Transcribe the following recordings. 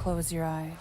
Close your eyes.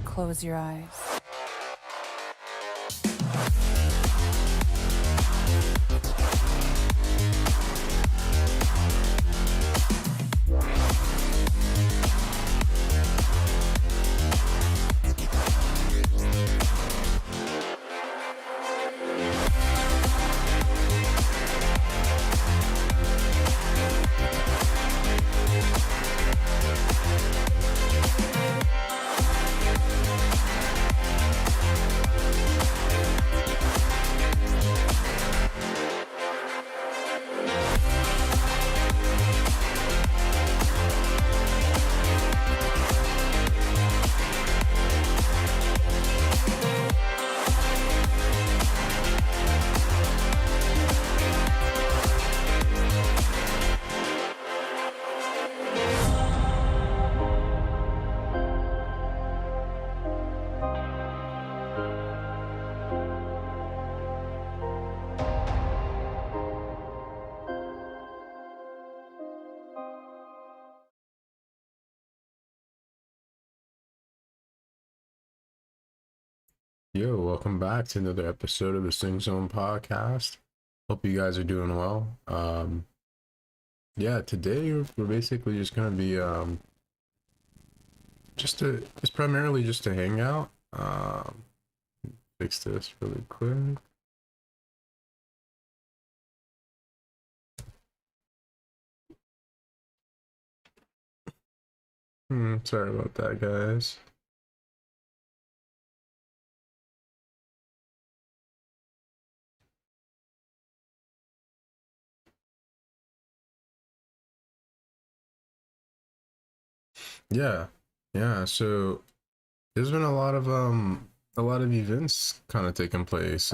Close your eyes. Yo, welcome back to another episode of the Sing Zone podcast. Hope you guys are doing well. Yeah, today we're basically just gonna be it's primarily just a hangout. Fix this really quick. Sorry about that, guys. Yeah, so there's been a lot of events kind of taking place.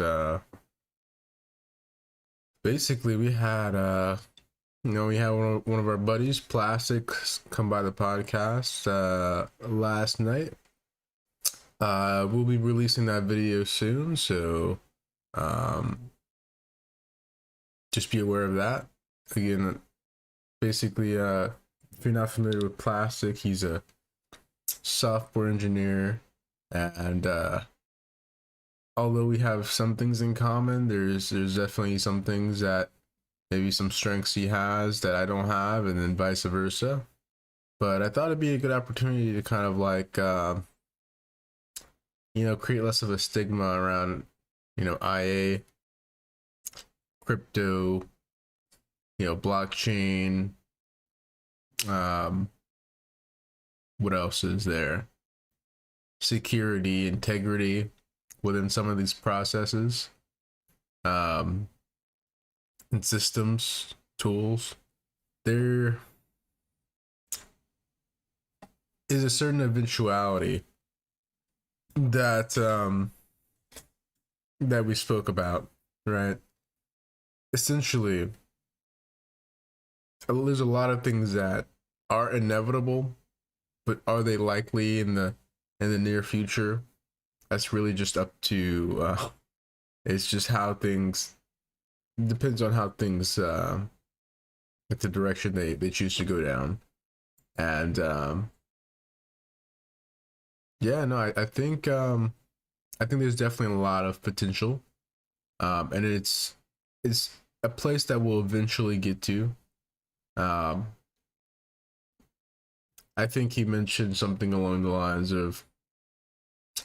Basically we had we had one of our buddies, Plastics, come by the podcast last night. We'll be releasing that video soon, so just be aware of that. Again, basically, if you're not familiar with Plastic, he's a software engineer, and although we have some things in common, there's definitely some things that maybe some strengths he has that I don't have, and then vice versa. But I thought it'd be a good opportunity to kind of like create less of a stigma around IA, crypto, blockchain. What else is there? Security, integrity within some of these processes, and systems, tools. They're is a certain eventuality that that we spoke about, right? Essentially, there's a lot of things that are inevitable, but are they likely in the near future? That's really just up to it's just how things depends on how things like the direction they choose to go down. And yeah, no, I think there's definitely a lot of potential. And it's a place that we'll eventually get to. Um, I think he mentioned something along the lines of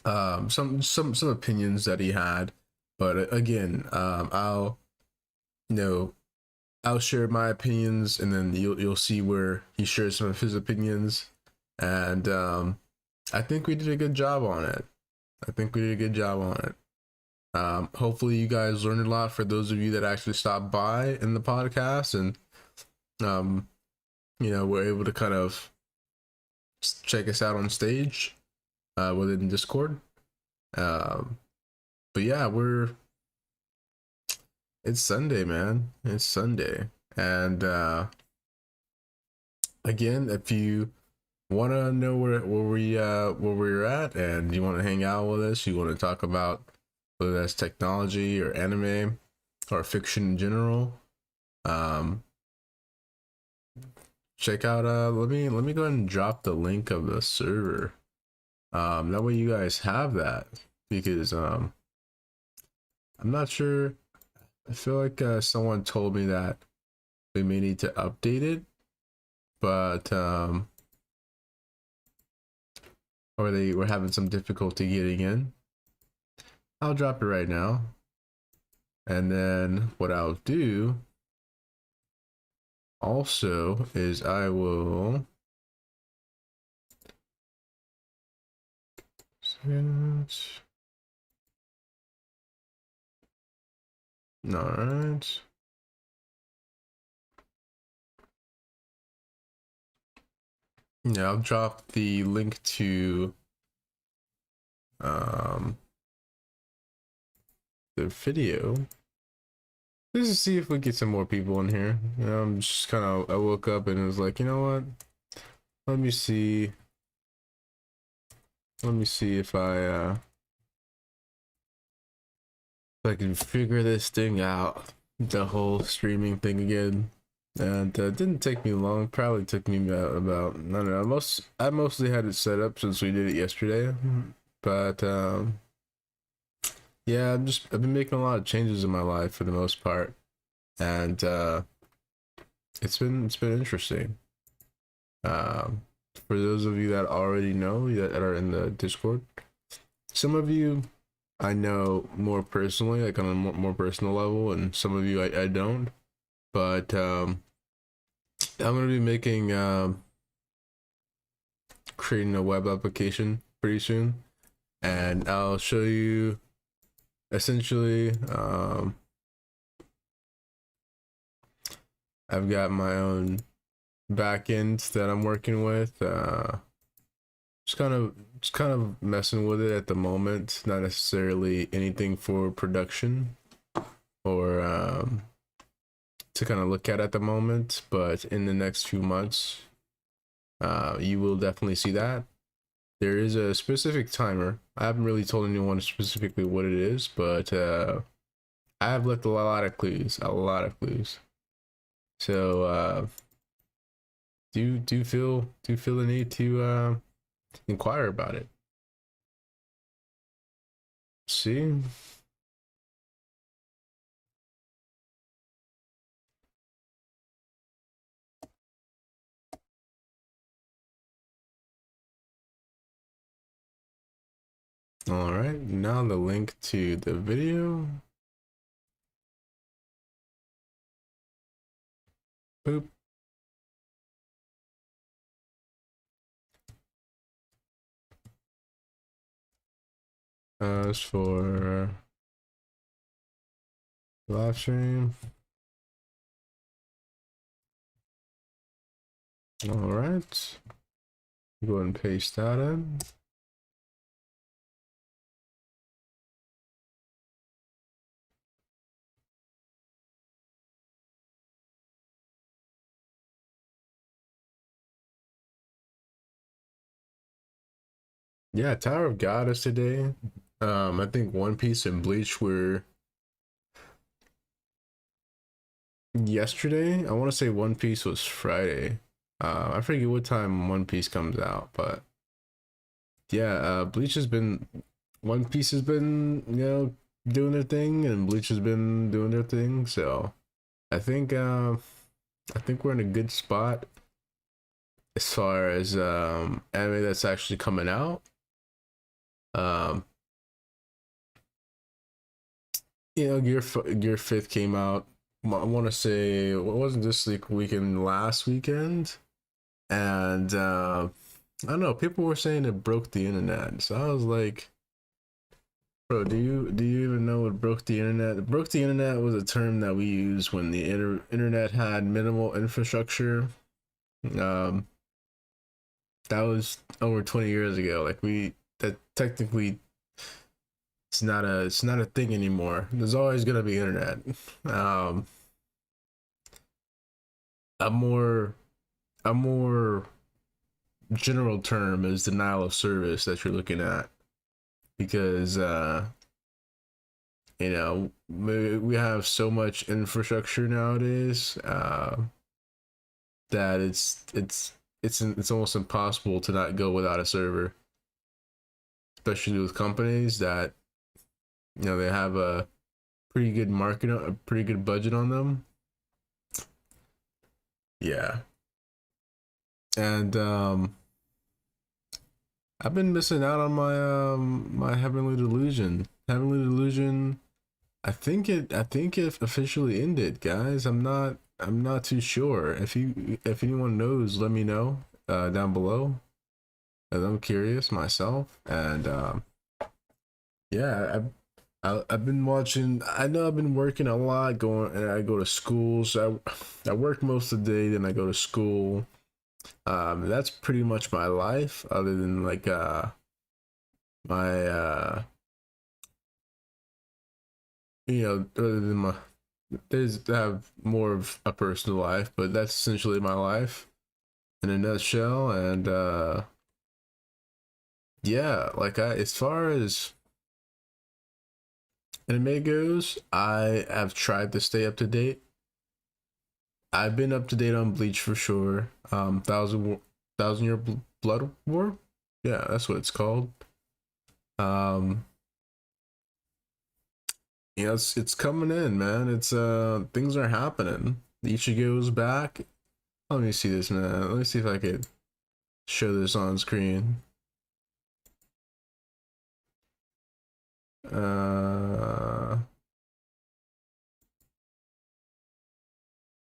some opinions that he had, but again, you know I'll share my opinions, and then you'll see where he shares some of his opinions, and I think we did a good job on it. I think we did a good job on it. Hopefully, you guys learned a lot. For those of you that actually stopped by in the podcast, and um, were able to kind of check us out on stage within Discord. But yeah, it's Sunday, man. It's Sunday, and again, if you want to know where we're at, and you want to hang out with us, you want to talk about whether that's technology or anime or fiction in general, um, check out. Let me go ahead and drop the link of the server. That way you guys have that, because I'm not sure. I feel like someone told me that we may need to update it, but or they were having some difficulty getting in. I'll drop it right now. And then what I'll do also is I will all right. Yeah, I'll drop the link to the video just to see if we get some more people in here. I'm just kind of, I woke up and it was like, you know what? Let me see. Let me see if I can figure this thing out, the whole streaming thing again. And it didn't take me long. Probably took me about I don't know. I mostly had it set up since we did it yesterday, but yeah, I've been making a lot of changes in my life for the most part, and it's been interesting. For those of you that already know, that are in the Discord, some of you I know more personally, like on a more personal level, and some of you I don't. But I'm gonna be making creating a web application pretty soon, and I'll show you essentially. I've got my own backend that I'm working with. Just kind of messing with it at the moment. Not necessarily anything for production or to kind of look at the moment, but in the next few months, you will definitely see that. There is a specific timer. I haven't really told anyone specifically what it is, but I have left a lot of clues. A lot of clues. So do feel the need to inquire about it. See. All right, now the link to the video. Boop. As for live stream. All right. Go ahead and paste that in. Yeah, Tower of God is today. I think One Piece and Bleach were yesterday. I want to say One Piece was Friday. I forget what time One Piece comes out, but yeah, Bleach has been, One Piece has been, doing their thing, and Bleach has been doing their thing. So I think, I think we're in a good spot as far as anime that's actually coming out. Um, Gear Fifth came out. I want to say what wasn't this like weekend, last weekend, and I don't know. People were saying it broke the internet, so I was like, "Bro, do you even know what broke the internet?" Broke the internet was a term that we used when the internet had minimal infrastructure. Um, that was over 20 years ago. Like that technically it's not a thing anymore. There's always gonna be internet. Um, a more a more general term is denial of service that you're looking at, because we have so much infrastructure nowadays, that it's almost impossible to not go without a server, especially with companies that they have a pretty good market, a pretty good budget on them. Yeah. And I've been missing out on my Heavenly Delusion. Heavenly Delusion, I think it officially ended, guys. I'm not too sure. If anyone knows, let me know down below. And I'm curious myself. And yeah, I've been watching. I know I've been working a lot, going, and I go to school. So I work most of the day, then I go to school. That's pretty much my life, other than like my other than my, there's I have more of a personal life, but that's essentially my life in a nutshell. And yeah, like as far as anime goes, I have tried to stay up to date. I've been up to date on Bleach for sure. Thousand Year Blood War, yeah, that's what it's called. Um, it's coming in, man. It's things are happening. Ichigo's back. Let me see this, man. Let me see if I could show this on screen. Uh,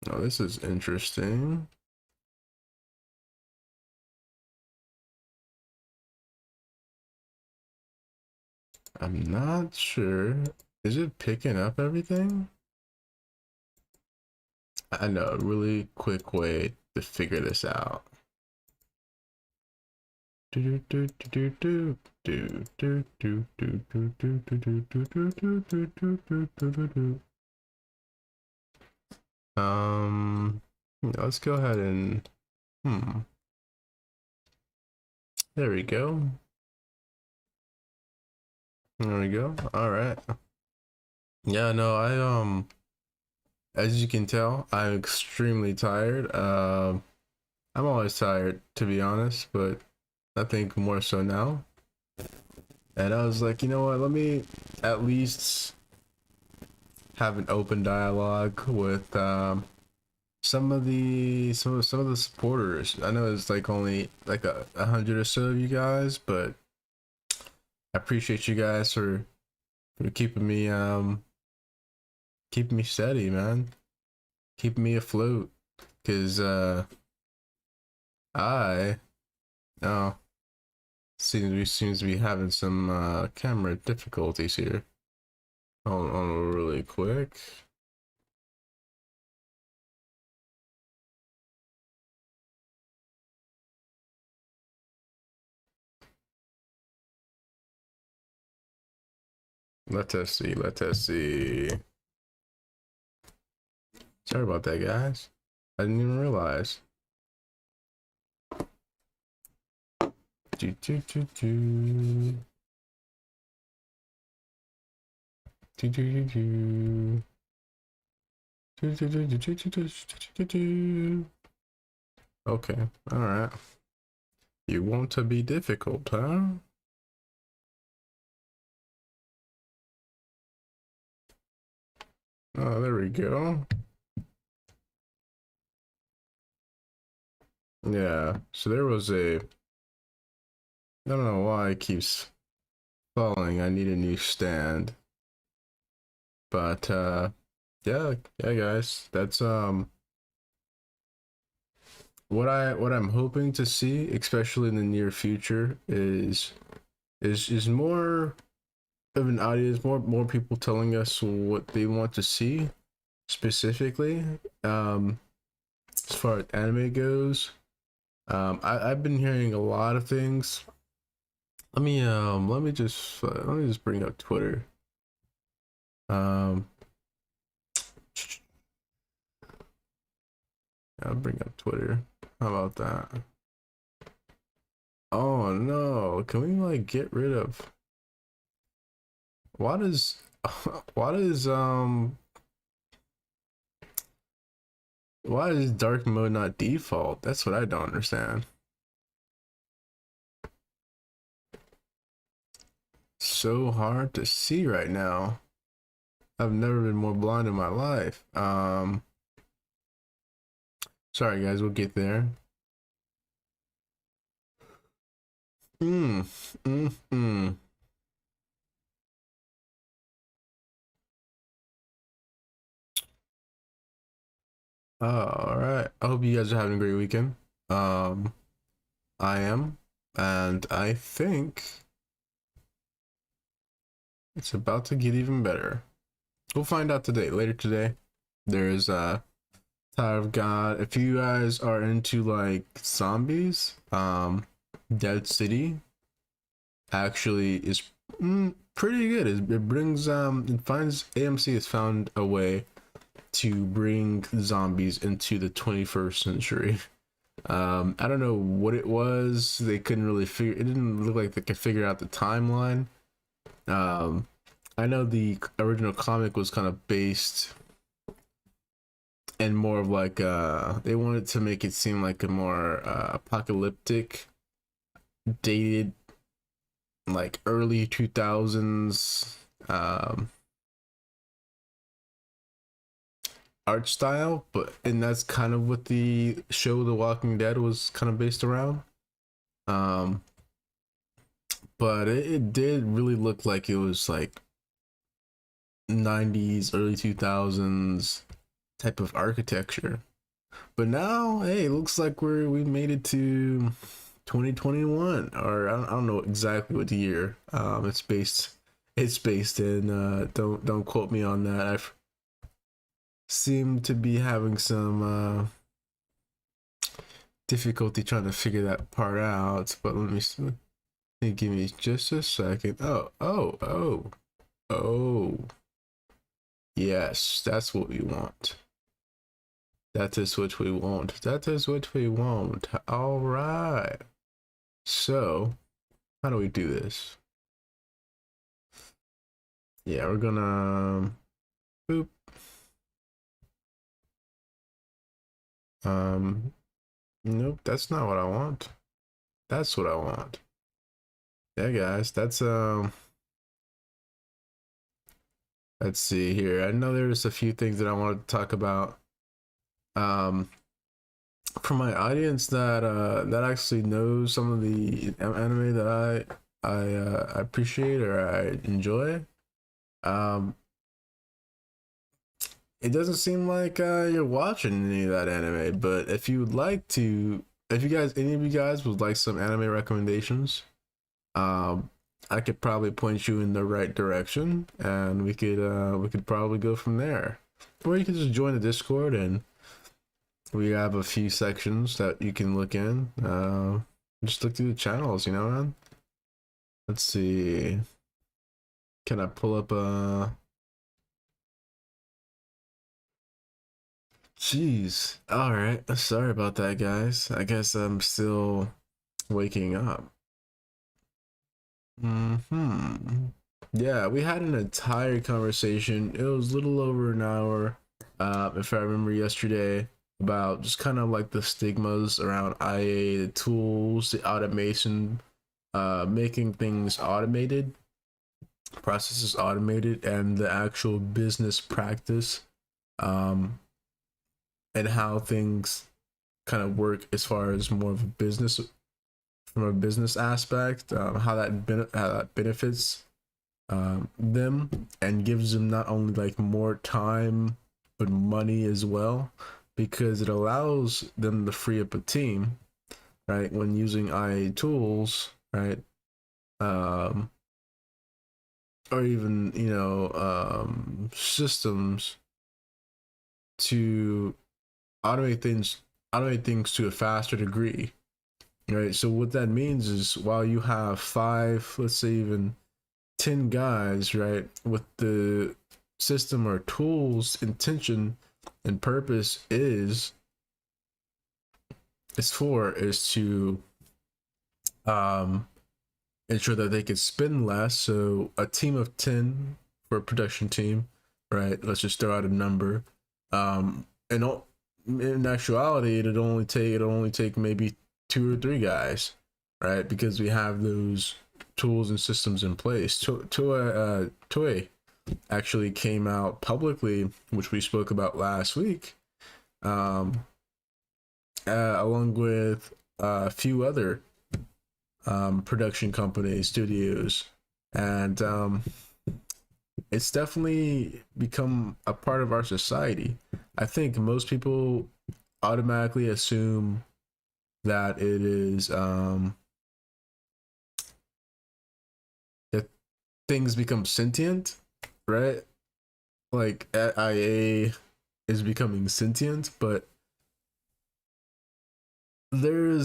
oh, this is interesting. I'm not sure. Is it picking up everything? I know a really quick way to figure this out. Um, let's go ahead and there we go. There we go. All right. Yeah, no, as you can tell, I'm extremely tired. I'm always tired, to be honest, but I think more so now. And I was like, you know what? Let me at least have an open dialogue with some of the supporters. I know it's like only like a hundred or so of you guys, but I appreciate you guys for keeping me steady, man. Keeping me afloat. Cause I oh seems to be having some camera difficulties here. Hold on really quick. Let us see. Let us see. Sorry about that, guys. I didn't even realize. Do, do, do, do. Do, do, do, do. Do, do, do, do, do, do, do, do, do. Okay, alright. You want to be difficult, huh? Oh, there we go. Yeah, so there was I don't know why it keeps falling. I need a new stand. But yeah, guys, that's what I'm hoping to see, especially in the near future, is more of an audience, more people telling us what they want to see specifically. As far as anime goes, I've been hearing a lot of things. Let me just bring up Twitter. I'll bring up Twitter. How about that? Oh no, can we like get rid of what is what is why is dark mode not default? That's what I don't understand. So hard to see right now. I've never been more blind in my life. Sorry guys, we'll get there. Hmm. All right. I hope you guys are having a great weekend. I am, and I think it's about to get even better. We'll find out today. Later today, there's Tower of God. If you guys are into like zombies, Dead City actually is pretty good. It brings it finds AMC has found a way to bring zombies into the 21st century. I don't know what it was. They couldn't really figure. It didn't look like they could figure out the timeline. I know the original comic was kind of based and more of like they wanted to make it seem like a more apocalyptic, dated, like early 2000s art style, and that's kind of what the show The Walking Dead was kind of based around. Um, but it did really look like it was like 90s, early 2000s type of architecture. But now, hey, it looks like we made it to 2021, or I don't know exactly what year. It's based in. Don't quote me on that. I've seemed to be having some difficulty trying to figure that part out. But let me give me just a second. Oh. Yes, that's what we want. That is what we want. That is what we want. All right. So, how do we do this? Yeah, we're gonna boop. Nope, that's not what I want. That's what I want. Yeah, guys, that's let's see here. I know there's a few things that I wanted to talk about. For my audience that actually knows some of the anime that I appreciate or I enjoy, it doesn't seem like you're watching any of that anime. But if you would like to, if you guys, any of you guys would like some anime recommendations, I could probably point you in the right direction, and we could probably go from there. Or you could just join the Discord, and we have a few sections that you can look in. Just look through the channels, you know, man. Let's see. Can I pull up Jeez. All right. Sorry about that, guys. I guess I'm still waking up. Yeah, we had an entire conversation. It was a little over an hour, if I remember yesterday, about just kind of like the stigmas around IA, the tools, the automation, making things automated, processes automated, and the actual business practice, um, and how things kind of work as far as more of a business, from a business aspect, how that benefits them and gives them not only like more time but money as well, because it allows them to free up a team, right, when using IA tools, right, um, or even systems to automate things automate things to a faster degree, right? So what that means is, while you have five, let's say even 10 guys, right, with the system or tools intention and purpose is to ensure that they could spend less. So a team of 10 for a production team, right, let's just throw out a number, and in actuality it'll only take maybe 2 or 3 guys, right, because we have those tools and systems in place. Toei actually came out publicly, which we spoke about last week, along with a few other production companies, studios, and it's definitely become a part of our society. I think most people automatically assume that it is that things become sentient, right? Like IA is becoming sentient, but there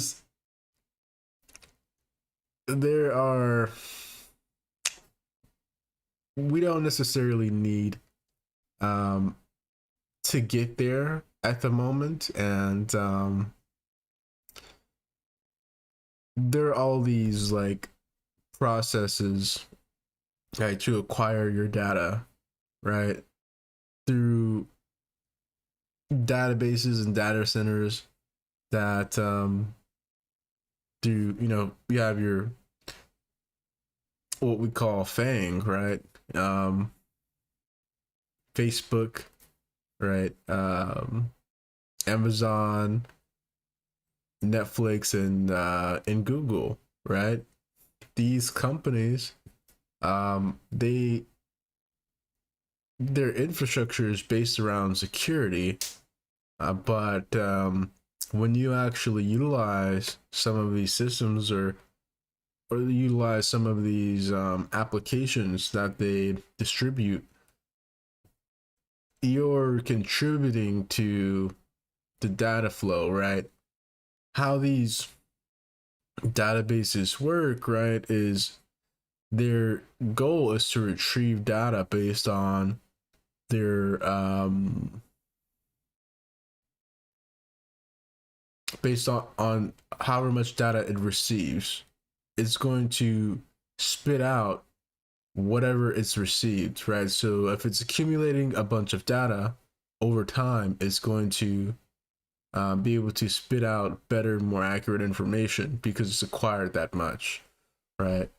are we don't necessarily need to get there at the moment, and there are all these like processes, right, to acquire your data, right, through databases and data centers that do, you have your, what we call FANG, right, Facebook, right, Amazon, Netflix, and Google, right? These companies, they their infrastructure is based around security, but when you actually utilize some of these systems, or utilize some of these applications that they distribute, you're contributing to the data flow, right? How these databases work, right, is their goal is to retrieve data based on their based on however much data it receives. It's going to spit out whatever it's received, right? So if it's accumulating a bunch of data over time, it's going to be able to spit out better, more accurate information because it's acquired that much, right?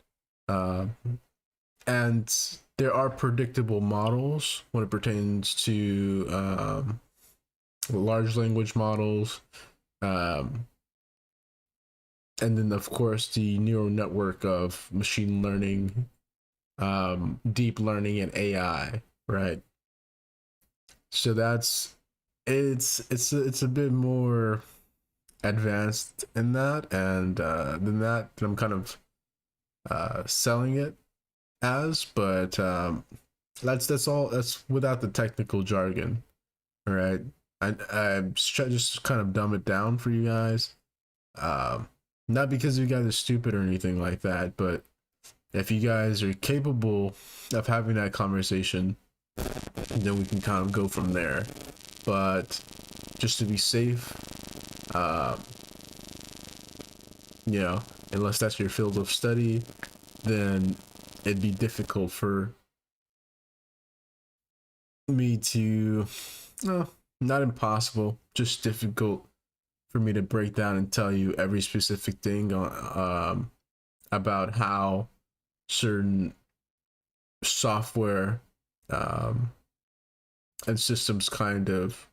And there are predictable models when it pertains to large language models, and then of course the neural network of machine learning, deep learning, and AI, right? So it's a bit more advanced in that, and than that I'm kind of selling it as, but that's all. That's without the technical jargon, all right? I just kind of dumb it down for you guys, not because you guys are stupid or anything like that, but If you guys are capable of having that conversation, then we can kind of go from there. But just to be safe, uh, you know, unless that's your field of study, then it'd be difficult for me to, no, not impossible, just difficult for me to break down and tell you every specific thing about how certain software um, and systems kind of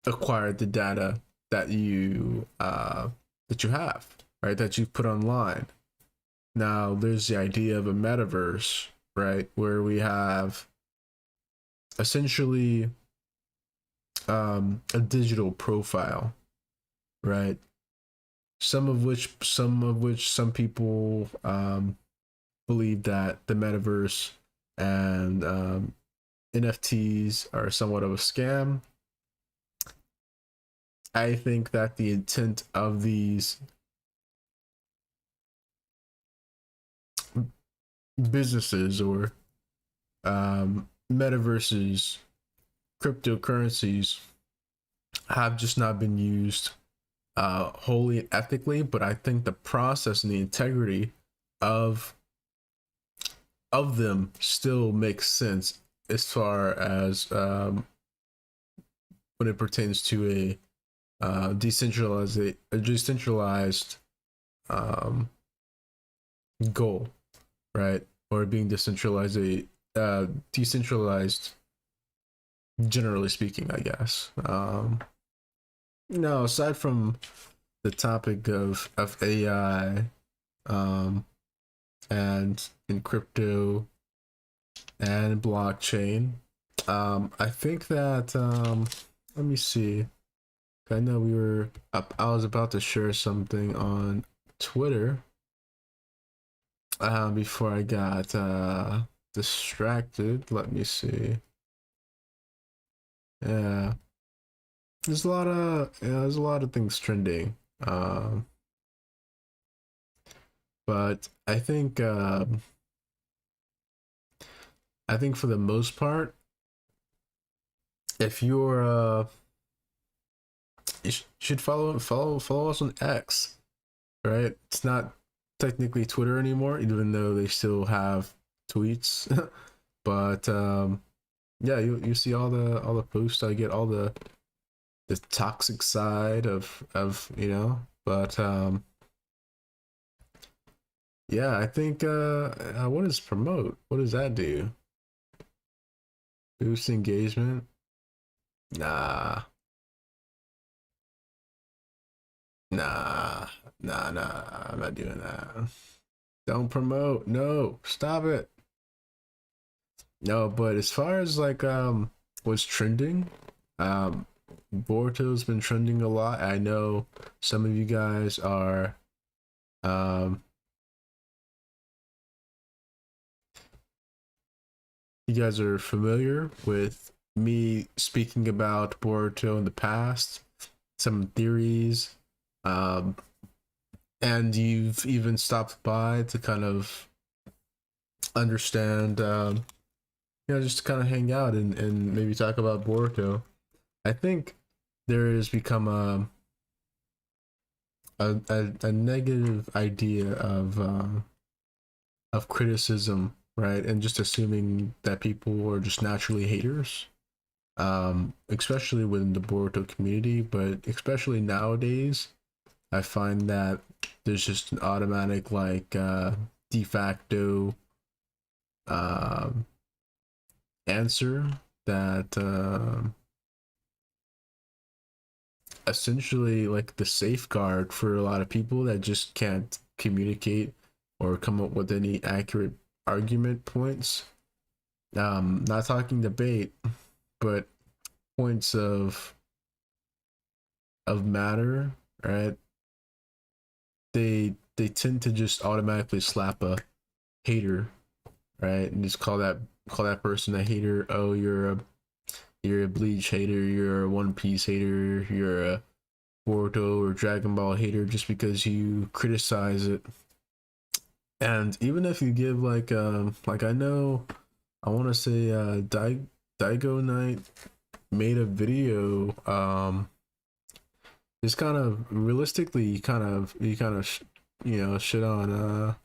acquired the data that you have, right? That you put online. Now, there's the idea of a metaverse, right, where we have essentially a digital profile, right? Some people believe that the metaverse and NFTs are somewhat of a scam. I think that the intent of these businesses or metaverses, cryptocurrencies have just not been used wholly ethically, but I think the process and the integrity of them still makes sense as far as when it pertains to a decentralized goal, right? Or being decentralized, generally speaking, I guess. No, aside from the topic of AI, and in crypto and blockchain, I think that let me see. I know we were up. I was about to share something on Twitter before I got distracted. Let me see. Yeah, there's a lot of things trending. But I think for the most part, if you're you should follow us on X, right? It's not technically Twitter anymore, even though they still have tweets. But yeah, you see all the posts. I get all the toxic side of but yeah, I think what does promote? What does that do? Boost engagement? Nah, nah, nah. I'm not doing that. Don't promote. No, stop it. No, but as far as like what's trending, um Boruto's been trending a lot. I know some of you guys are um you guys are familiar with me speaking about Boruto in the past, some theories, um and you've even stopped by to kind of understand just to kind of hang out and maybe talk about Boruto. I think there has become a negative idea of criticism, right? And just assuming that people are just naturally haters, especially within the Boruto community, but especially nowadays, I find that there's just an automatic like de facto um answer that essentially like the safeguard for a lot of people that just can't communicate or come up with any accurate argument points. Not talking debate, but points of matter, right? They tend to just automatically slap a hater, right? And just call that person a hater. Oh, you're a Bleach hater, you're a One Piece hater, you're a Boruto or Dragon Ball hater just because you criticize it. And even if you give like I know, I want to say Daigo Knight made a video, just kind of realistically, you know, shit on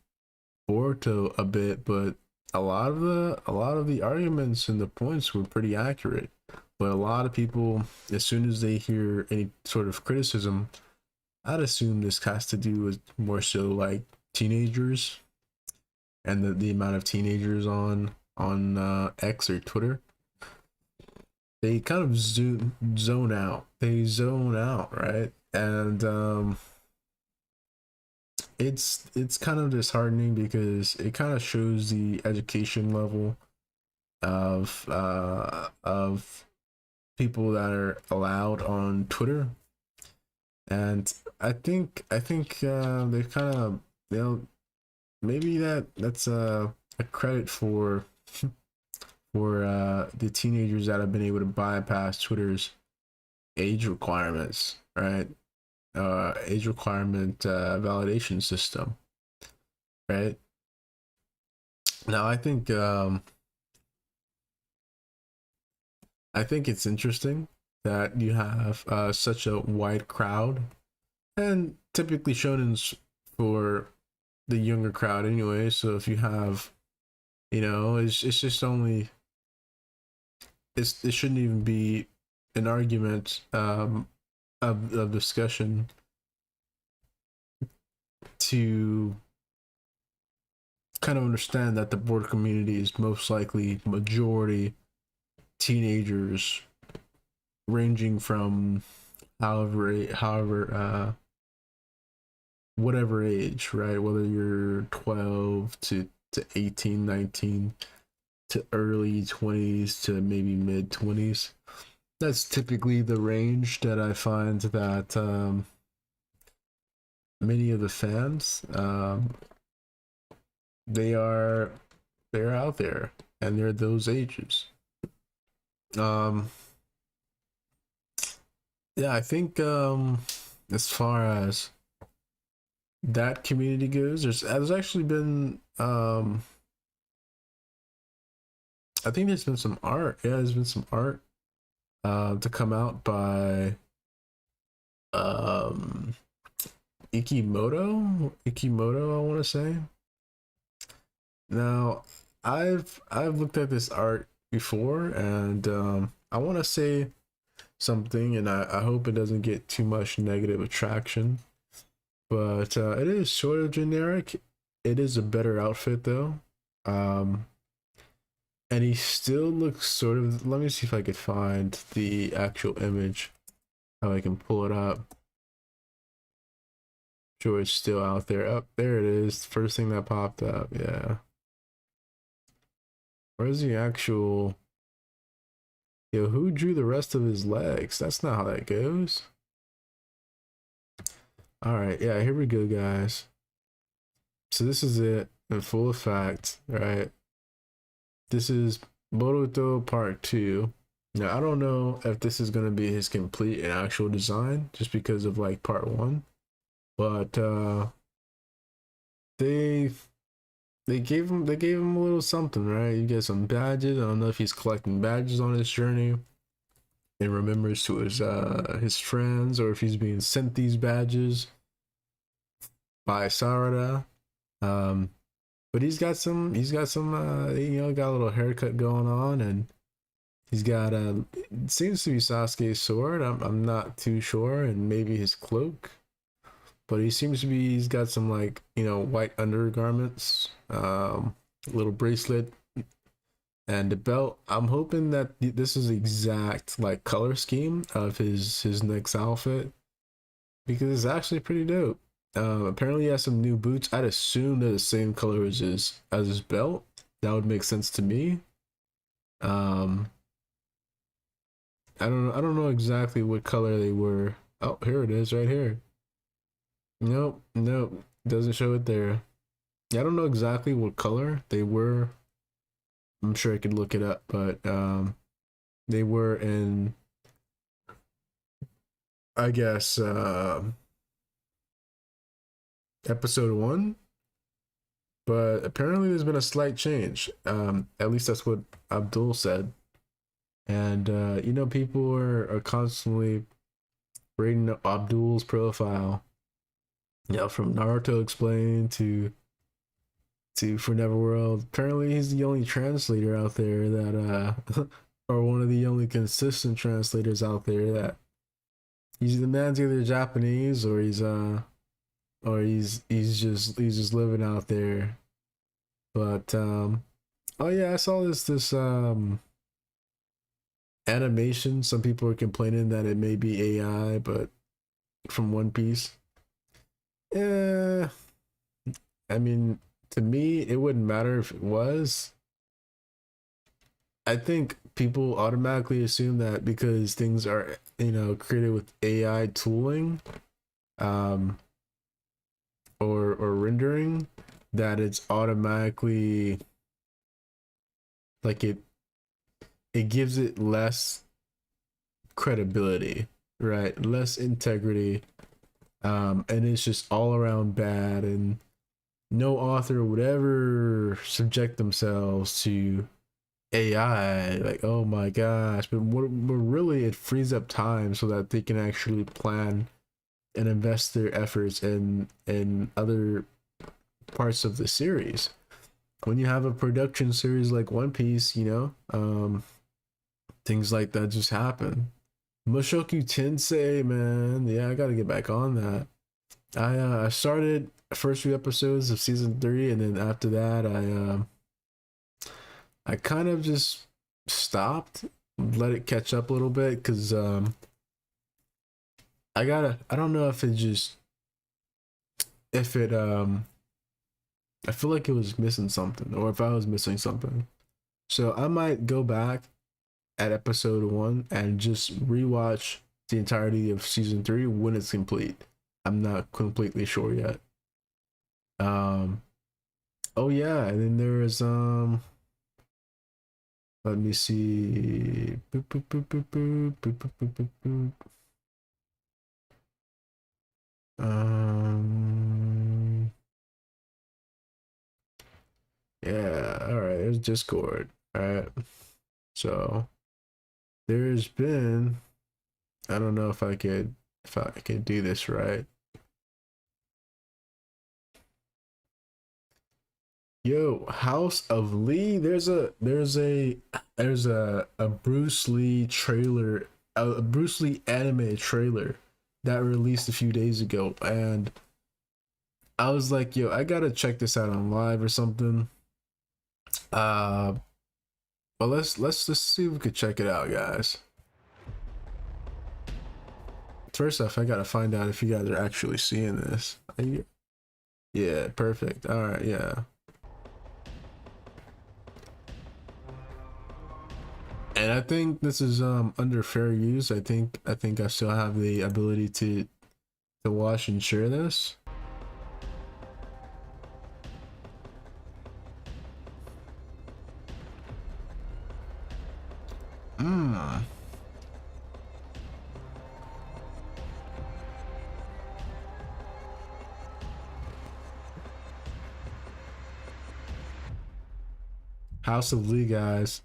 Boruto a bit, but a lot of the arguments and the points were pretty accurate. But a lot of people, as soon as they hear any sort of criticism, I'd assume this has to do with more so like teenagers and the amount of teenagers on X or Twitter. They kind of zone out. They zone out, right? And it's kind of disheartening because it kind of shows the education level of people that are allowed on Twitter. And they kind of, you know, maybe that's a credit for the teenagers that have been able to bypass Twitter's age requirements, right? Age requirement validation system, right? Now I think it's interesting that you have such a wide crowd, and typically shonen's for the younger crowd anyway. So if you have, you know, it's just only it shouldn't even be an argument of discussion to kind of understand that the board community is most likely majority teenagers ranging from however whatever age, right? Whether you're 12 to 18, 19 to early 20s to maybe mid 20s. That's typically the range that I find that many of the fans they're out there and they're those ages. Um yeah, I think as far as that community goes, there's actually been I think there's been some art. Yeah, there's been some art to come out by um Ikimoto, I want to say. Now, I've looked at this art before, and I want to say something, and I hope it doesn't get too much negative attraction. But it is sort of generic. It is a better outfit though. Um, and he still looks sort of. Let me see if I could find the actual image. How I can pull it up. Sure, it's still out there. Up there it is. First thing that popped up. Yeah. Where's the actual? Yo, who drew the rest of his legs? That's not how that goes. All right, yeah, here we go, guys. So this is it in full effect, right? This is Boruto Part 2. Now, I don't know if this is going to be his complete and actual design just because of like Part 1, but they they gave him a little something, right? You get some badges. I don't know if he's collecting badges on his journey and remembers to his friends, or if he's being sent these badges by Sarada. Um, but he's got some you know, got a little haircut going on, and he's got it seems to be Sasuke's sword. I'm not too sure, and maybe his cloak. But he seems to be, he's got some like, you know, white undergarments, little bracelet, and the belt. I'm hoping that this is the exact like color scheme of his next outfit, because it's actually pretty dope. Apparently he has some new boots. I'd assume they're the same color as his belt. That would make sense to me. Um, I don't know exactly what color they were. Oh, here it is, right here. Nope, nope, doesn't show it there. Yeah, I don't know exactly what color they were. I'm sure I could look it up, but they were in, I guess, episode 1. but apparently there's been a slight change. At least that's what Abdul said. And you know, people are constantly rating Abdul's profile. You know, from Naruto Explained to For Neverworld. Apparently, he's the only translator out there that or one of the only consistent translators out there that he's the man's either Japanese or he's just living out there. But oh yeah, I saw this animation. Some people are complaining that it may be AI, but from One Piece. Yeah, I mean, to me, it wouldn't matter if it was. I think people automatically assume that because things are, you know, created with AI tooling, um, or rendering, that it's automatically like it gives it less credibility, right? Less integrity, and it's just all around bad, and no author would ever subject themselves to AI. Like, oh my gosh, but really it frees up time so that they can actually plan and invest their efforts in other parts of the series. When you have a production series like One Piece, you know, things like that just happen. Mushoku Tensei, man, yeah, I gotta get back on that. I started first few episodes of season 3, and then after that, I kind of just stopped, let it catch up a little bit, because I don't know if it just if it I feel like it was missing something, or if I was missing something. So I might go back at episode 1 and just rewatch the entirety of season 3 when it's complete. I'm not completely sure yet. Oh yeah, and then there is let me see. Boop, boop, boop, boop, boop, boop, boop, boop, boop, boop. Yeah, all right, there's Discord. All right. So there's been, I don't know if I could do this right. Yo, House of Lee. There's a Bruce Lee trailer, a Bruce Lee anime trailer that released a few days ago, and I was like, yo, I gotta check this out on live or something. But let's just see if we could check it out, guys. First off, I gotta find out if you guys are actually seeing this. Yeah, perfect. All right, yeah. And I think this is under fair use. I think I still have the ability to watch and share this. House of Lee, guys.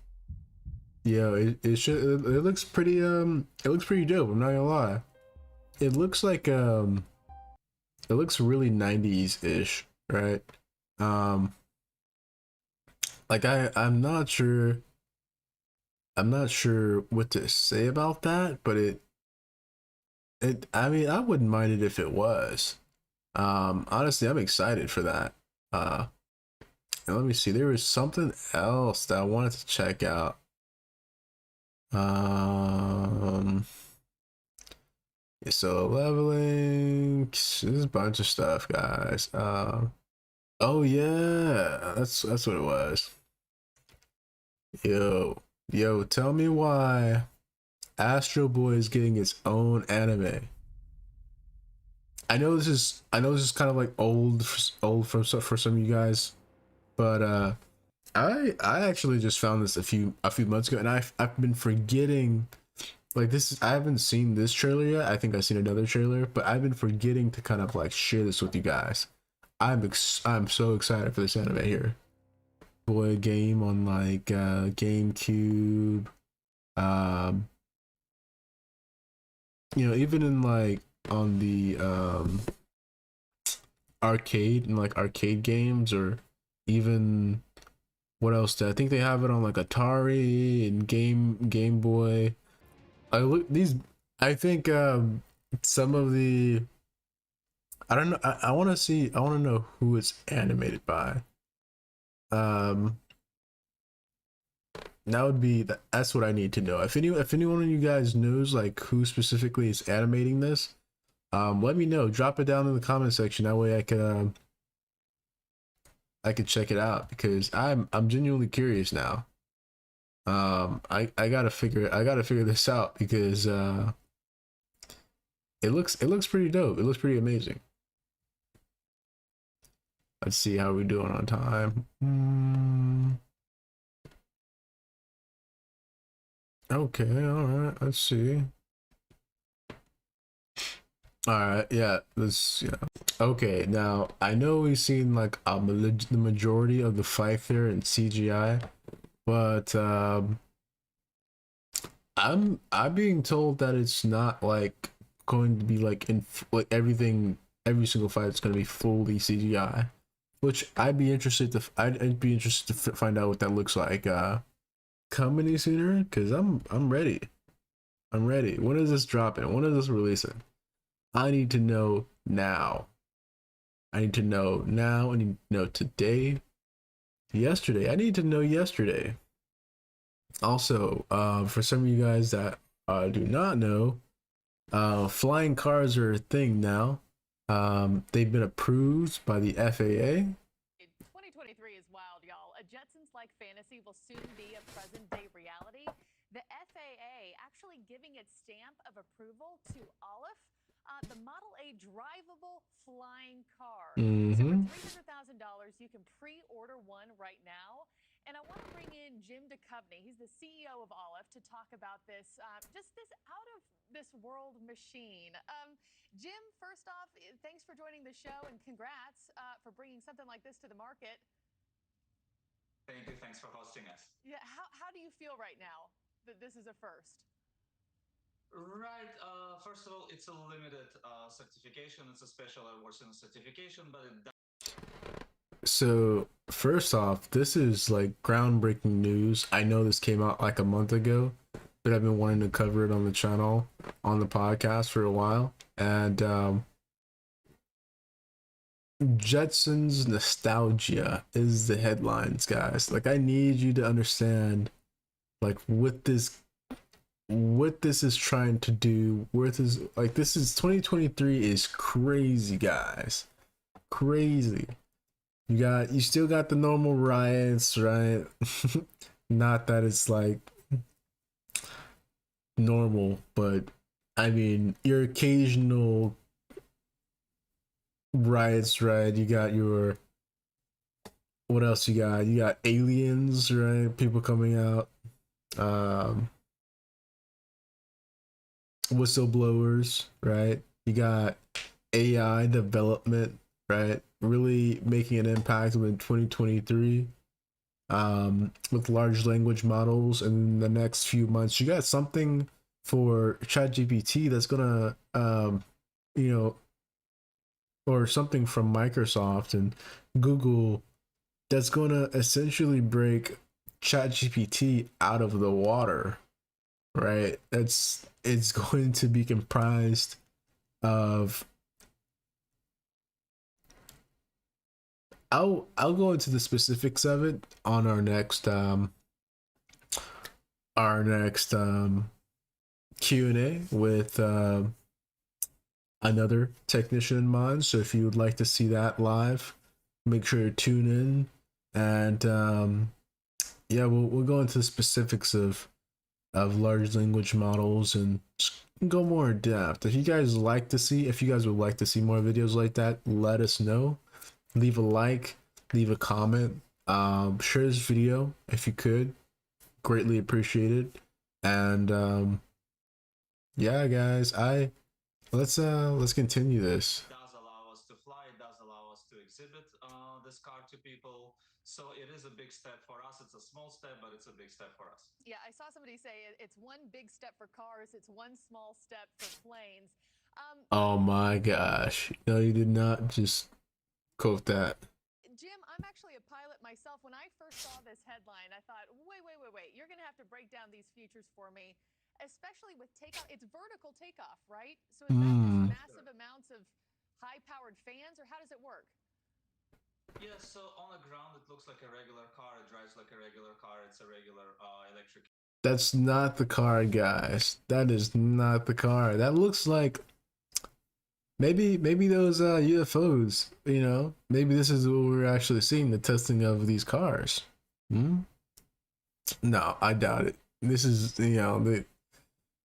Yo, it looks pretty dope. I'm not gonna lie. It looks like it looks really 90s ish, right? Like I'm not sure what to say about that, but I mean, I wouldn't mind it if it was. Honestly, I'm excited for that. And let me see, there was something else that I wanted to check out. So leveling, there's a bunch of stuff, guys. Oh yeah, that's what it was. Yo, tell me why Astro Boy is getting its own anime. I know this is kind of like old for some of you guys, but I actually just found this a few months ago, and I've been forgetting. Like, this is, I haven't seen this trailer yet. I think I've seen another trailer, but I've been forgetting to kind of like share this with you guys. I'm so excited for this anime here. Boy, game on like GameCube. Um, you know, even in like on the arcade and like arcade games, or even what else? I think they have it on like Atari and Game Boy. I look these. I think some of the. I don't know. I want to see. I want to know who it's animated by. Um, that would be that's what I need to know. If anyone of you guys knows like who specifically is animating this, let me know. Drop it down in the comment section. That way I could check it out, because I'm genuinely curious now. I gotta figure this out, because it looks pretty dope. It looks pretty amazing. Let's see how we doing on time. Okay, all right. Let's see. All right, yeah. Okay, now I know we've seen like the majority of the fight there in CGI, but I'm being told that it's not like going to be like in like every single fight is going to be fully CGI, which I'd be interested to find out what that looks like coming sooner, because I'm ready. I'm ready. When is this dropping? When is this releasing? I need to know now. I need to know now. I need to know today. Yesterday. I need to know yesterday. Also, for some of you guys that do not know, flying cars are a thing now. They've been approved by the FAA. 2023 is wild, y'all. A Jetsons-like fantasy will soon be a present-day reality. The FAA actually giving its stamp of approval to Aleph, the Model A drivable flying car. So for $300,000, you can pre-order one right now. And I want to bring in Jim Duchovny. He's the CEO of Aleph to talk about this, just this out of this world machine. Jim, first off, thanks for joining the show, and congrats for bringing something like this to the market. Thank you. Thanks for hosting us. Yeah. How do you feel right now that this is a first? Right. First of all, it's a limited certification. It's a special awards and certification, but it does. So first off, this is like groundbreaking news. I know this came out like a month ago, but I've been wanting to cover it on the channel, on the podcast for a while. And Jetsons nostalgia is the headlines, guys. Like, I need you to understand like what this is trying to do. This is 2023 is crazy, guys. Crazy. You still got the normal riots, right? Not that it's like normal, but I mean your occasional riots, right? You got your, what else you got? You got aliens, right? People coming out, whistleblowers, right? You got AI development, right? Really making an impact in 2023, with large language models. And in the next few months, you got something for ChatGPT that's gonna, or something from Microsoft and Google that's gonna essentially break ChatGPT out of the water, right? It's going to be comprised of, I'll go into the specifics of it on our next Q&A with another technician in mind. So if you would like to see that live, make sure to tune in. And yeah, we'll go into the specifics of large language models and go more in depth. If you guys would like to see more videos like that, let us know. Leave a like, leave a comment, share this video if you could, greatly appreciated. And yeah, guys, let's continue this. Does allow us to fly. fly. It does allow us to exhibit this car to people. So it is a big step for us. It's a small step, but it's a big step for us. Yeah, I saw somebody say it's one big step for cars, it's one small step for planes. Oh my gosh. No, you did not just quote that. Jim, I'm actually a pilot myself. When I first saw this headline, I thought, wait. You're going to have to break down these features for me, especially with takeoff. It's vertical takeoff, right? So is that just massive amounts of high-powered fans, or how does it work? Yeah, so on the ground, it looks like a regular car. It drives like a regular car. It's a regular electric. That's not the car, guys. That is not the car. That looks like maybe those UFOs, you know. Maybe this is what we're actually seeing, the testing of these cars. No, I doubt it. This is, you know,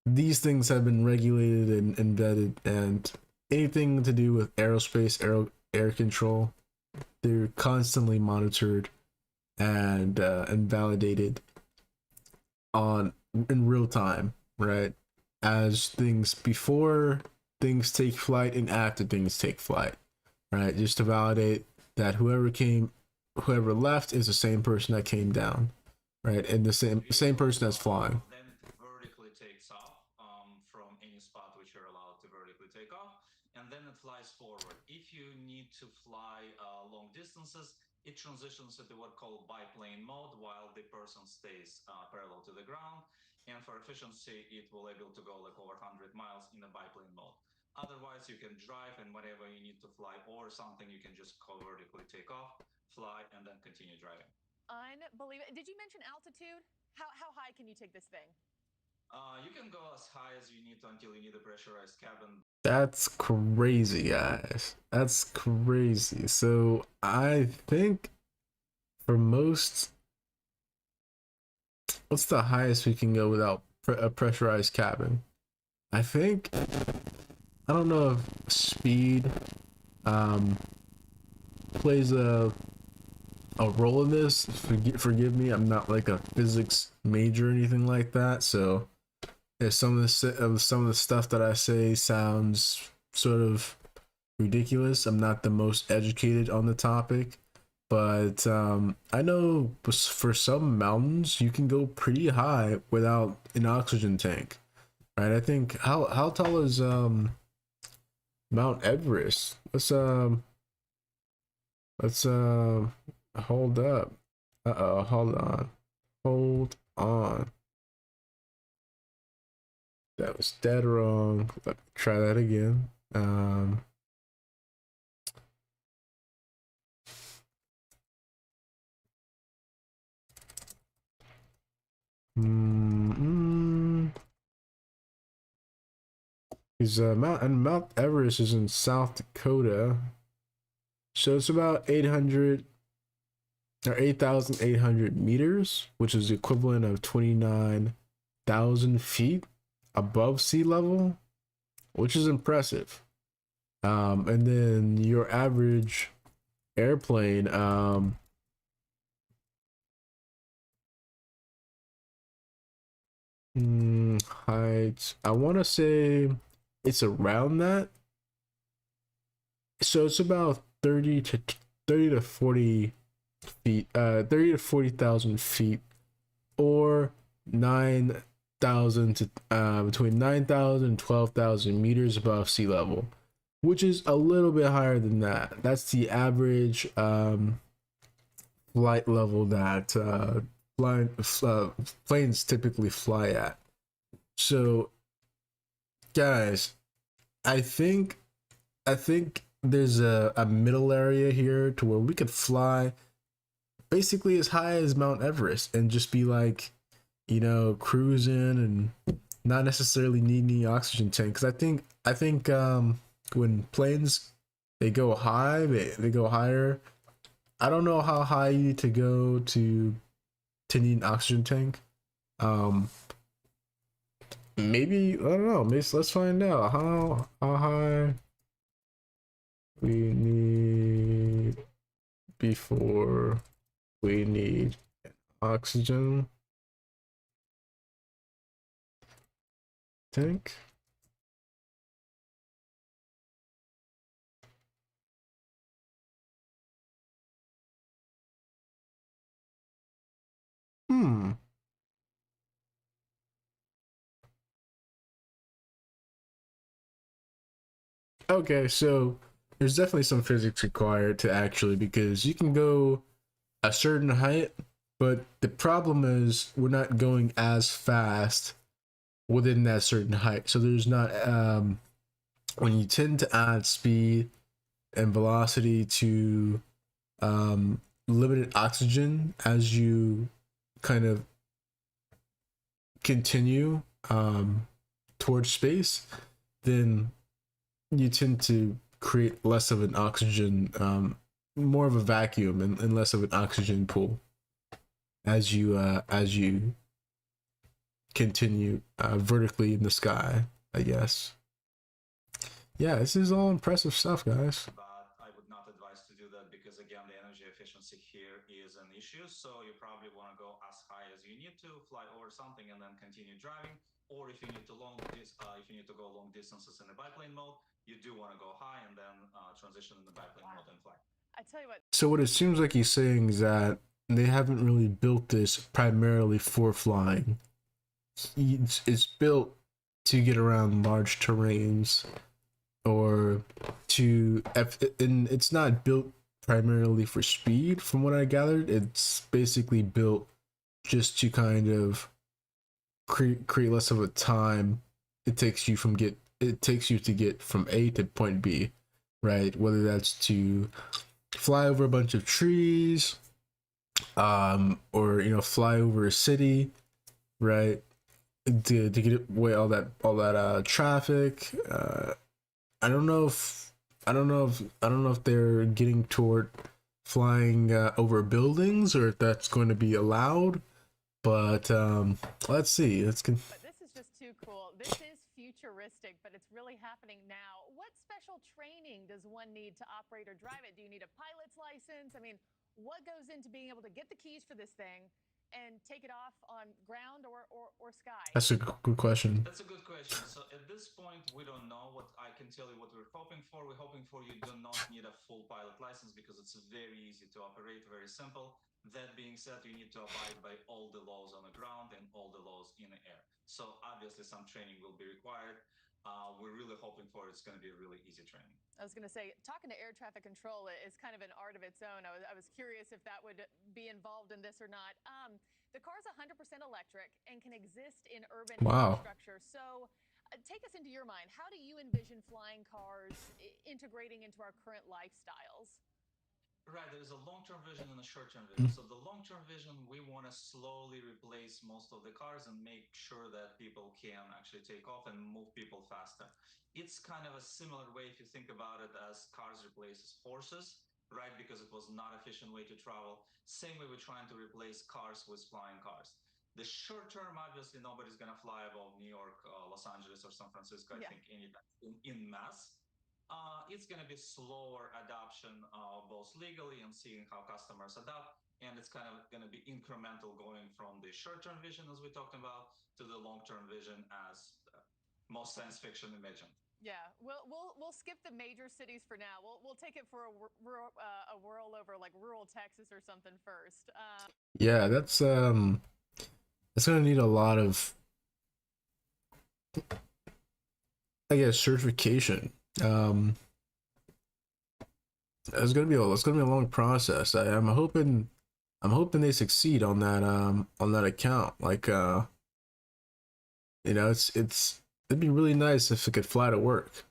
these things have been regulated and vetted, and anything to do with aerospace, air control, they're constantly monitored and validated in real time, right? As things before things take flight and after things take flight, right? Just to validate that whoever left is the same person that came down, right? And the same person that's flying. Then it vertically takes off from any spot which you're allowed to vertically take off, and then it flies forward. If you need to fly long distances, it transitions into what called biplane mode while the person stays parallel to the ground. And for efficiency, it will able to go like over 100 miles in a biplane mode. Otherwise, you can drive, and whenever you need to fly over something, you can just go vertically take off, fly, and then continue driving. Unbelievable. Did you mention altitude? How high can you take this thing? You can go as high as you need to until you need a pressurized cabin. That's crazy, guys. That's crazy. So I think for most, what's the highest we can go without a pressurized cabin? I think, I don't know if speed plays a role in this. Forgive me, I'm not like a physics major or anything like that, so if some of the stuff that I say sounds sort of ridiculous, I'm not the most educated on the topic, but I know for some mountains you can go pretty high without an oxygen tank, right? I think how tall is Mount Everest? Let's hold up. Hold on. That was dead wrong. Let me try that again. Is Mount Everest is in South Dakota, so it's about 800 or 8,800 meters, which is the equivalent of 29,000 feet above sea level, which is impressive. And then your average airplane, height, I want to say it's around that. So it's about 30 to 40 feet, 30 to 40,000 feet, or 9,000 to between 9,000 and 12,000 meters above sea level, which is a little bit higher than that. That's the average flight level that planes typically fly at. So, guys, I think there's a middle area here to where we could fly basically as high as Mount Everest and just be like, you know, cruising and not necessarily need any oxygen tank. Because I think when planes they go high, they go higher. I don't know how high you need to go to need an oxygen tank. Maybe I don't know. Maybe, let's find out how high we need before we need oxygen tank. Okay, so there's definitely some physics required to actually, because you can go a certain height, but the problem is we're not going as fast within that certain height. So there's not when you tend to add speed and velocity to limited oxygen as you kind of continue towards space, then you tend to create less of an oxygen, more of a vacuum, and less of an oxygen pool as you continue vertically in the sky, I guess. Yeah, this is all impressive stuff, guys. But I would not advise to do that because again, the energy efficiency here is an issue. So you probably want to go as high as you need to, fly over something, and then continue driving. Or if you need to if you need to go long distances in the biplane mode, you do want to go high and then transition in the biplane mode and fly. I tell you what. So what it seems like he's saying is that they haven't really built this primarily for flying. It's built to get around large terrains, or and it's not built primarily for speed. From what I gathered, it's basically built just to kind of create less of a time it takes you to get from A to point B, right? Whether that's to fly over a bunch of trees, or fly over a city, right? To get away all that traffic. I don't know if they're getting toward flying over buildings, or if that's going to be allowed. But let's see. But this is just too cool. This is futuristic, but it's really happening now. What special training does one need to operate or drive it? Do you need a pilot's license? I mean, what goes into being able to get the keys for this thing and take it off on ground or sky? That's a good question. That's a good question. So at this point, we don't know. What I can tell you what we're hoping for. We're hoping for you do not need a full pilot license because it's very easy to operate, very simple. That being said, you need to abide by all the laws on the ground and all the laws in the air. So obviously some training will be required. We're really hoping for it's going to be a really easy training. I was going to say, talking to air traffic control is kind of an art of its own. I was curious if that would be involved in this or not. The car is 100% electric and can exist in urban infrastructure. So take us into your mind. How do you envision flying cars integrating into our current lifestyles? Right, there's a long-term vision and a short-term vision. So the long-term vision, we want to slowly replace most of the cars and make sure that people can actually take off and move people faster. It's kind of a similar way if you think about it as cars replaces horses, right? Because it was not efficient way to travel. Same way we're trying to replace cars with flying cars. The short term, obviously, nobody's going to fly above New York, Los Angeles, or San Francisco, I think, anytime in mass. It's going to be slower adoption, both legally and seeing how customers adapt. And it's kind of going to be incremental going from the short-term vision, as we talked about, to the long-term vision as most science fiction imagined. Yeah, we'll skip the major cities for now. We'll take it for a whirl over like rural Texas or something first. Yeah, that's gonna need a lot of, I guess, certification. It's gonna be a long process. I'm hoping they succeed on that account. Like it'd be really nice if it could fly to work.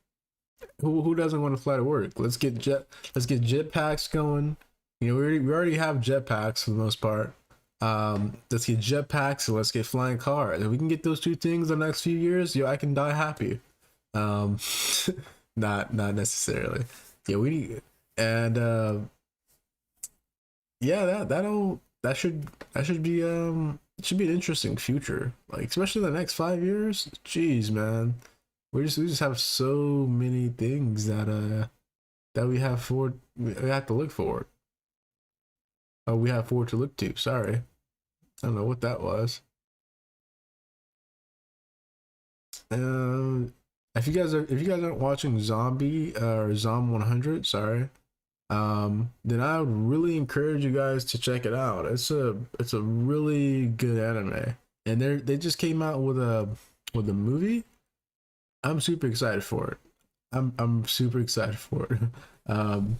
Who doesn't want to fly to work? Let's get jetpacks going. We already have jetpacks for the most part. Let's get jetpacks and let's get flying cars. If we can get those two things in the next few years, I can die happy. Not necessarily. Yeah, we need, and that should be it should be an interesting future, like especially the next 5 years. Jeez, man, we just have so many things that we have to look forward. Oh, we have forward to look to. Sorry, I don't know what that was. If you guys aren't watching Zombie or Zom 100, sorry, then I would really encourage you guys to check it out. It's a really good anime, and they just came out with a movie. I'm super excited for it. I'm super excited for it. Um,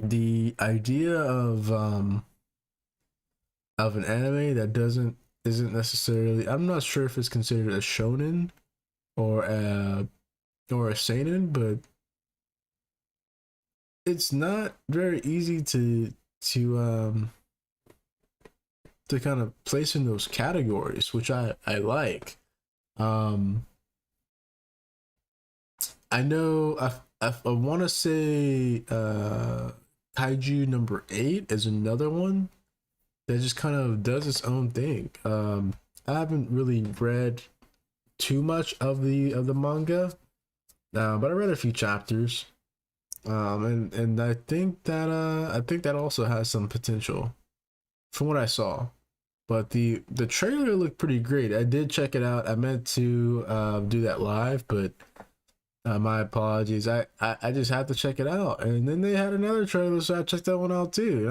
the idea of an anime that doesn't isn't necessarily, I'm not sure if it's considered a shonen or a seinen, but it's not very easy to um to kind of place in those categories, which I like. Um, I know I want to say Kaiju number 8 is another one that just kind of does its own thing. I haven't really read too much of the manga, but I read a few chapters. And I think that also has some potential from what I saw. But the trailer looked pretty great. I did check it out. I meant to do that live, but my apologies. I just had to check it out, and then they had another trailer, so I checked that one out too.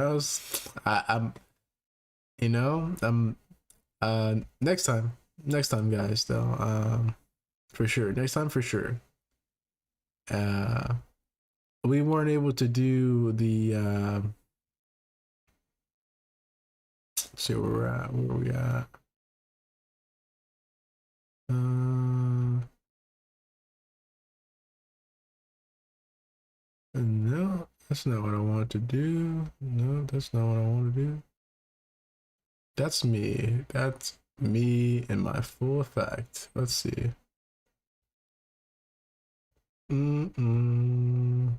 And I'm next time, guys. Though for sure, next time for sure. Uh, we weren't able to do the let's see where we're at. Where we at? No, that's not what I want to do. No, that's not what I want to do. That's me. That's me in my full effect. Let's see. Mm-mm.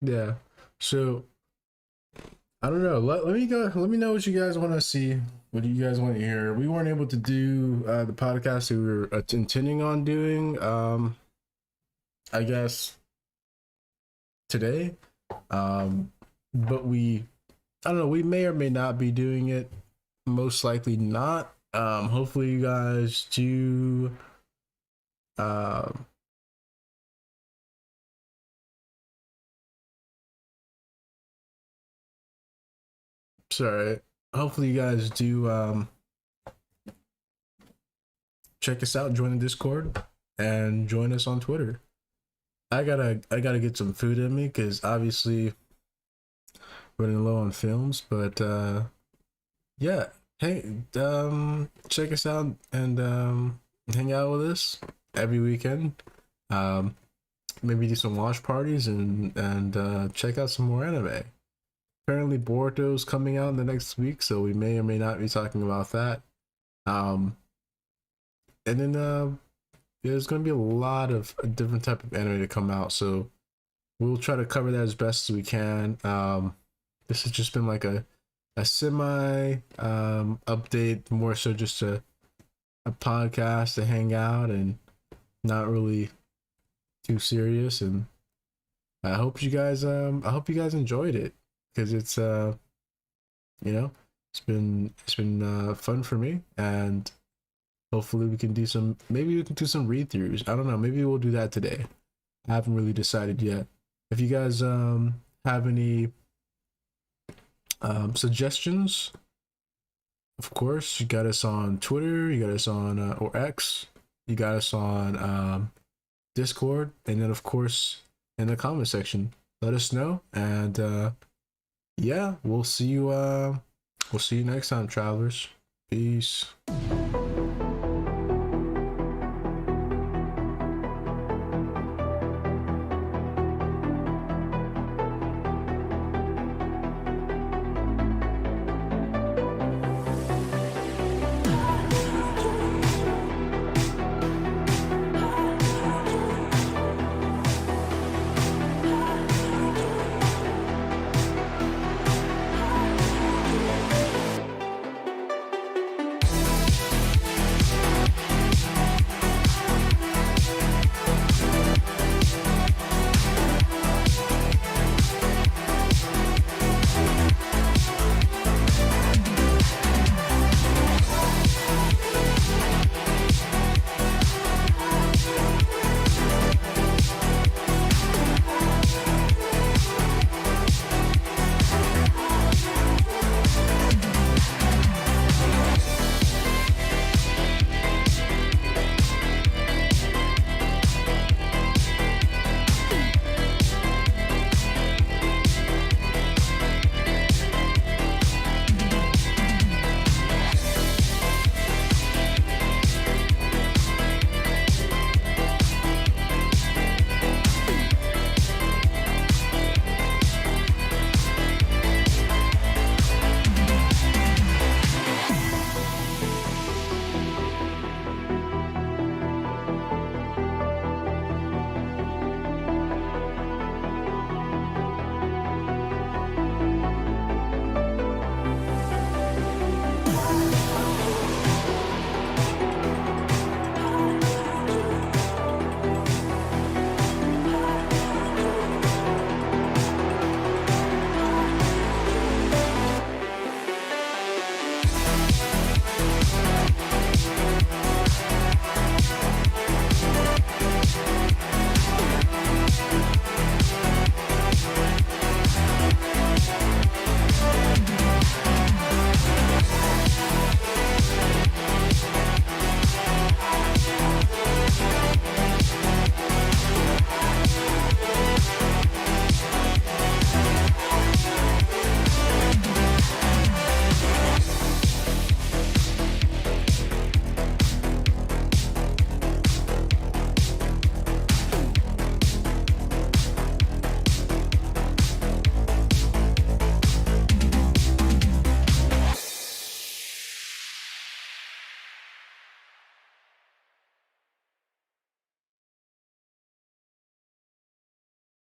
Yeah. So I don't know. Let me go. Let me know what you guys want to see. What do you guys want to hear? We weren't able to do the podcast we were intending on doing. I guess today. But I don't know. We may or may not be doing it. Most likely not. Hopefully you guys do. Um, sorry. Hopefully you guys do check us out, join the Discord, and join us on Twitter. I gotta get some food in me because obviously running low on films, but yeah. Hey, check us out and hang out with us every weekend. Um, Maybe do some watch parties and check out some more anime. Apparently, Boruto's coming out in the next week, so we may or may not be talking about that. Um, and then there's going to be a lot of a different type of anime to come out, so we'll try to cover that as best as we can. This has just been like a semi update, more so just a podcast to hang out and not really too serious. And I hope you guys enjoyed it because it's it's been fun for me, and hopefully we can do some read throughs. I don't know, maybe we'll do that today. I haven't really decided yet. If you guys have any suggestions, of course, you got us on Twitter, you got us on or X, you got us on Discord, and then of course in the comment section, let us know. And yeah, we'll see you next time, travelers. Peace.